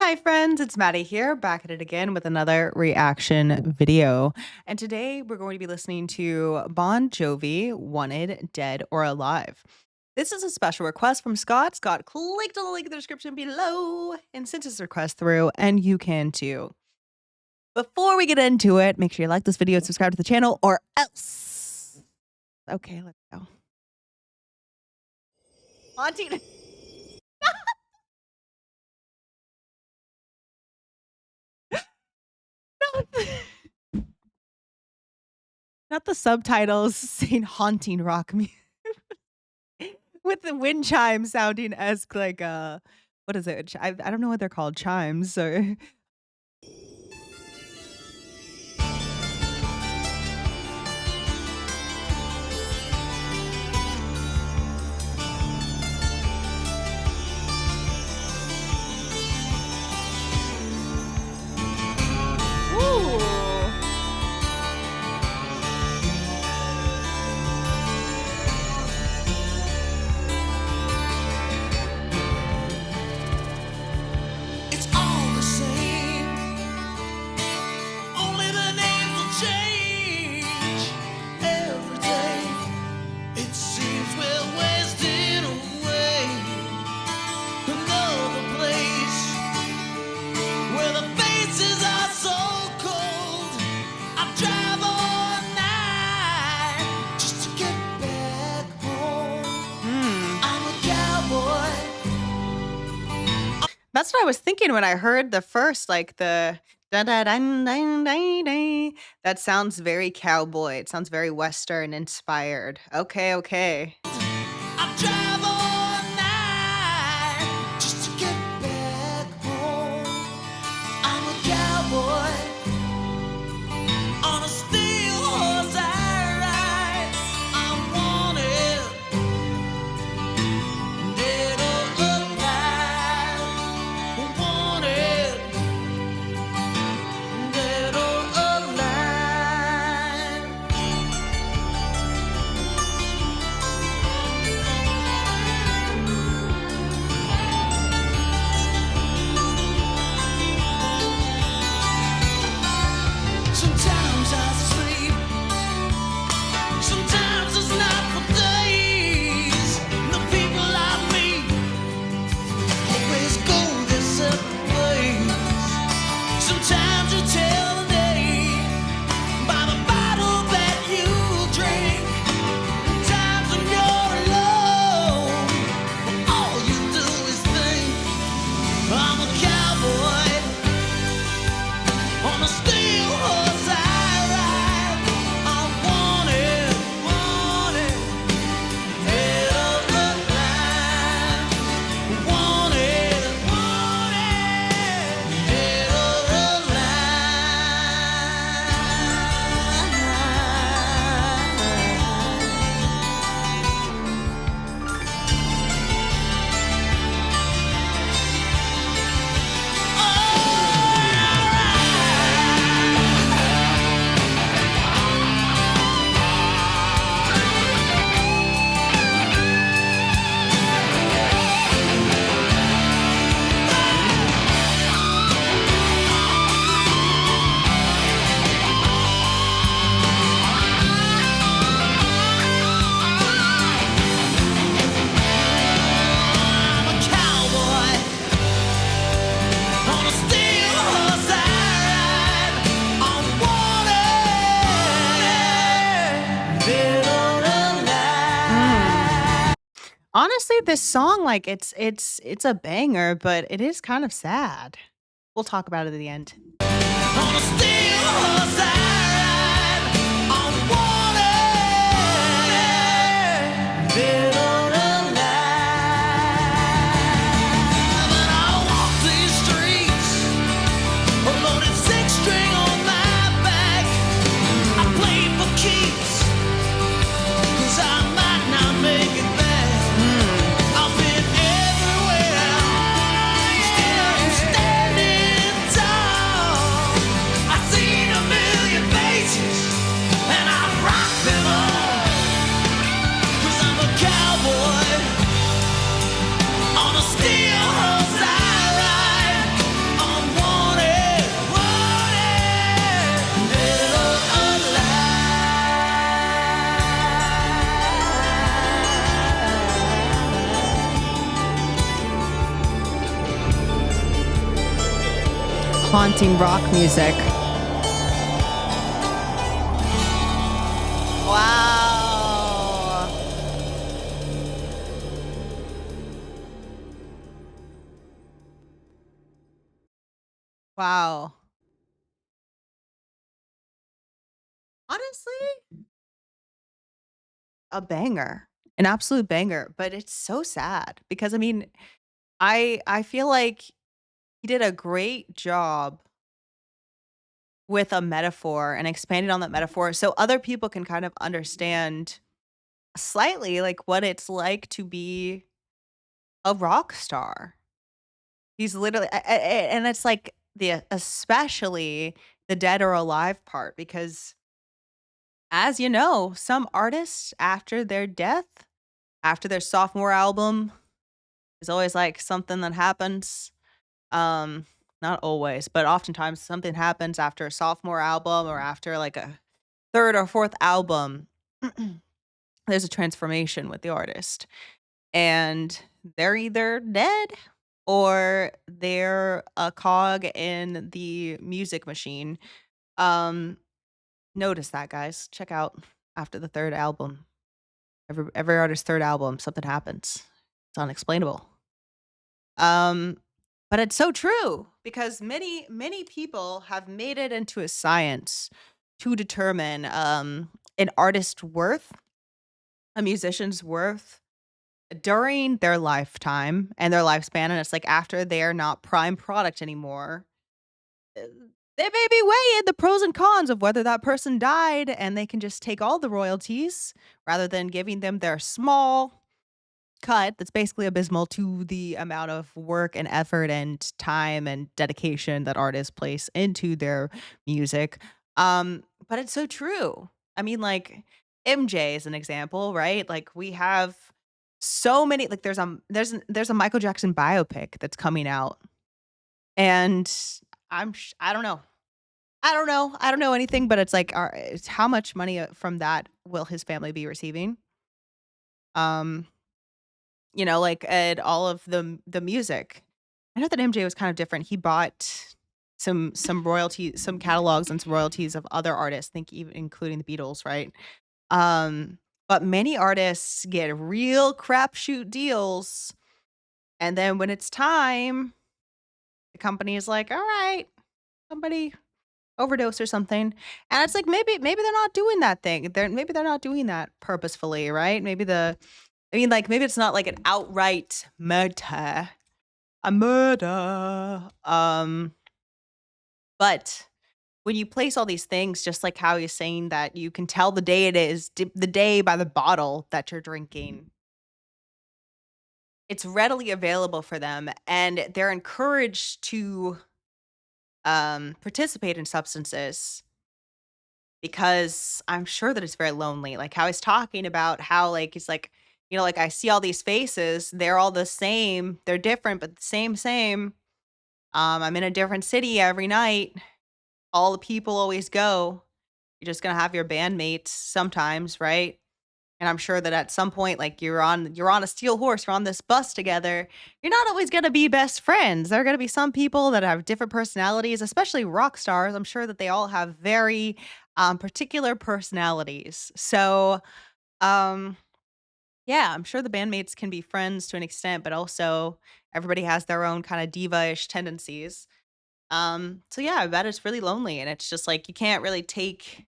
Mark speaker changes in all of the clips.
Speaker 1: Hi friends, it's Maddie here, back at it again with another reaction video. And today we're going to be listening to Bon Jovi, Wanted, Dead or Alive. This is a special request from Scott. Scott clicked on the link in the description below and sent his request through, and you can too. Before we get into it, make sure you like this video and subscribe to the channel or else. Okay, let's go. Haunting. Not the subtitles saying haunting rock music with the wind chimes sounding as like what is it? I don't know what they're called, chimes or Ooh.
Speaker 2: It's all the same. Only the names will change every day. It seems we're wasting away. Another place where the faces are so cold. I drive all night just to get back home. I'm a cowboy.
Speaker 1: That's what I was thinking when I heard the first, like the da da da da da da. That sounds very cowboy. It sounds very Western inspired. Okay, okay.
Speaker 2: I drive all night just to get back home. I'm a cowboy on a steel horse I ride. I'm wanted, dead or alive. Wanted, dead or alive. Sometimes I sleep, sometimes it's not for days. The people I meet always go their separate ways. Sometimes you tell the day by the bottle that you drink. Times when you're alone, all you do is think. I'm a cowboy on a steel horse I ride. I'm wanted, wanted, dead or alive. Wanted, wanted, dead or I'm a cowboy on a steel horse I ride. I'm wanted, dead or alive.
Speaker 1: Honestly, this song, like it's a banger, but it is kind of sad. We'll talk about it at the end.
Speaker 2: On a steel horse I ride. I'm wanted, dead or alive. And I walk these streets, a loaded six-string on my back. I play for keeps, 'cause I might not make it back. I've been everywhere, still I'm standing tall. I've seen a million
Speaker 1: Haunting rock music. Wow. Wow. Honestly, a banger. An absolute banger, but it's so sad because I mean, I feel like he did a great job with a metaphor and expanded on that metaphor so other people can kind of understand slightly like what it's like to be a rock star. He's literally and it's like the especially the dead or alive part because as you know, some artists after their death, after their sophomore album, is always like something that happens. Um, not always, but oftentimes something happens after a sophomore album or after like a third or fourth album. There's a transformation with the artist, and they're either dead or they're a cog in the music machine. Um, Notice that, guys. Check out after the third album. Every artist's third album, something happens. It's unexplainable. Um, but it's so true because many people have made it into a science to determine an artist's worth, a musician's worth during their lifetime and their lifespan, and it's like after they're not prime product anymore, uh, they may be weighing the pros and cons of whether that person died and they can just take all the royalties rather than giving them their small cut that's basically abysmal to the amount of work and effort and time and dedication that artists place into their music. But it's so true. I mean, like MJ is an example, right? Like we have so many like there's a Michael Jackson biopic that's coming out and I don't know. I don't know. I don't know anything, but it's like it's how much money from that will his family be receiving? Um You know, like, and all of the music. I know that MJ was kind of different. He bought some catalogs and some royalties of other artists, think even including the Beatles, right? But many artists get real crapshoot deals, and then when it's time, the company is like, "All right, somebody overdose or something." And it's like, maybe they're not doing that thing. Maybe they're not doing that purposefully, right? I mean, like, maybe it's not like an outright murder, a murder. But when you place all these things, just like how he's saying that you can tell the day it is, the day by the bottle that you're drinking, it's readily available for them, and they're encouraged to participate in substances because I'm sure that it's very lonely. Like how he's talking about how like he's like, you know, like I see all these faces, they're all the same, they're different, but the same. I'm in a different city every night. All the people always go. You're just gonna have your bandmates sometimes, right? And I'm sure that at some point, like you're on a steel horse, you're on this bus together. You're not always gonna be best friends. There are gonna be some people that have different personalities, especially rock stars. I'm sure that they all have very particular personalities. So um yeah, I'm sure the bandmates can be friends to an extent, but also everybody has their own kind of diva-ish tendencies. So yeah, I bet it's really lonely and it's just like you can't really take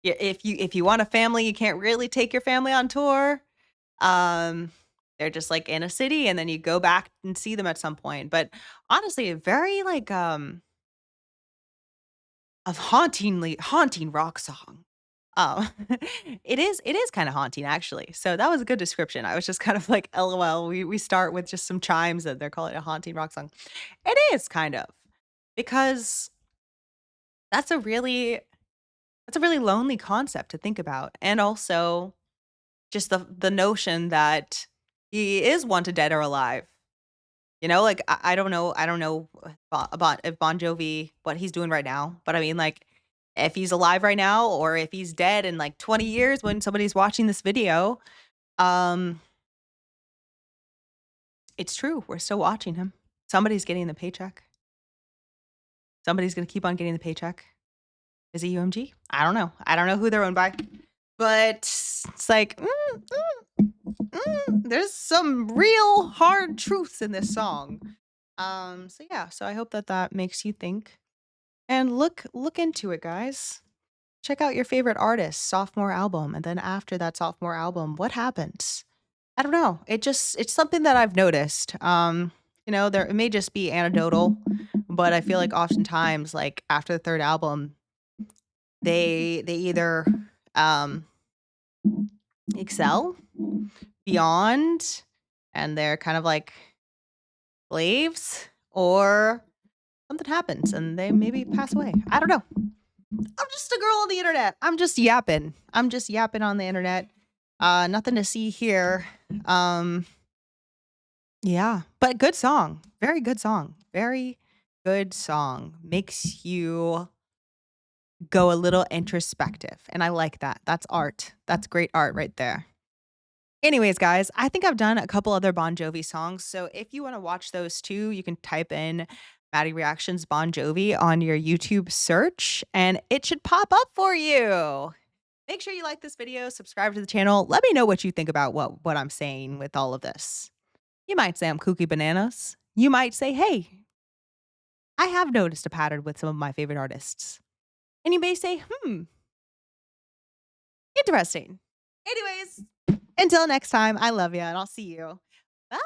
Speaker 1: if you want a family, you can't really take your family on tour. Um, they're just like in a city and then you go back and see them at some point. But honestly, a very like a haunting rock song. Um it is kind of haunting actually. So that was a good description. I was just kind of like LOL. We start with just some chimes that they're calling a haunting rock song. It is kind of because that's a really that's a really lonely concept to think about, and also just the notion that he is wanted dead or alive. You know, like, I don't know about if Bon Jovi what he's doing right now, but I mean, like, if he's alive right now or if he's dead in, like, 20 years when somebody's watching this video, um, it's true, we're still watching him. Somebody's getting the paycheck. Somebody's gonna keep on getting the paycheck. Is it UMG? I don't know. I don't know who they're owned by, but it's like, there's some real hard truths in this song. So yeah, so I hope that that makes you think and look into it, guys. Check out your favorite artist's sophomore album, and then after that sophomore album, what happens? I don't know. It's something that I've noticed. There it may just be anecdotal, but I feel like oftentimes, like after the third album, they either um excel beyond and they're kind of like slaves, or something happens and they maybe pass away. I don't know. I'm just a girl on the internet. I'm just yapping. I'm just yapping on the internet. Nothing to see here. Um, yeah, but good song. Very good song. Very good song. Makes you go a little introspective. And I like that. That's art. That's great art right there. Anyways, guys, I think I've done a couple other Bon Jovi songs. So if you want to watch those too, you can type in Maddy Reactions Bon Jovi on your YouTube search and it should pop up for you. Make sure you like this video, subscribe to the channel. Let me know what you think about what I'm saying with all of this. You might say I'm kooky bananas. You might say, hey, I have noticed a pattern with some of my favorite artists. And you may say, interesting. Anyways, until next time, I love you and I'll see you. Bye.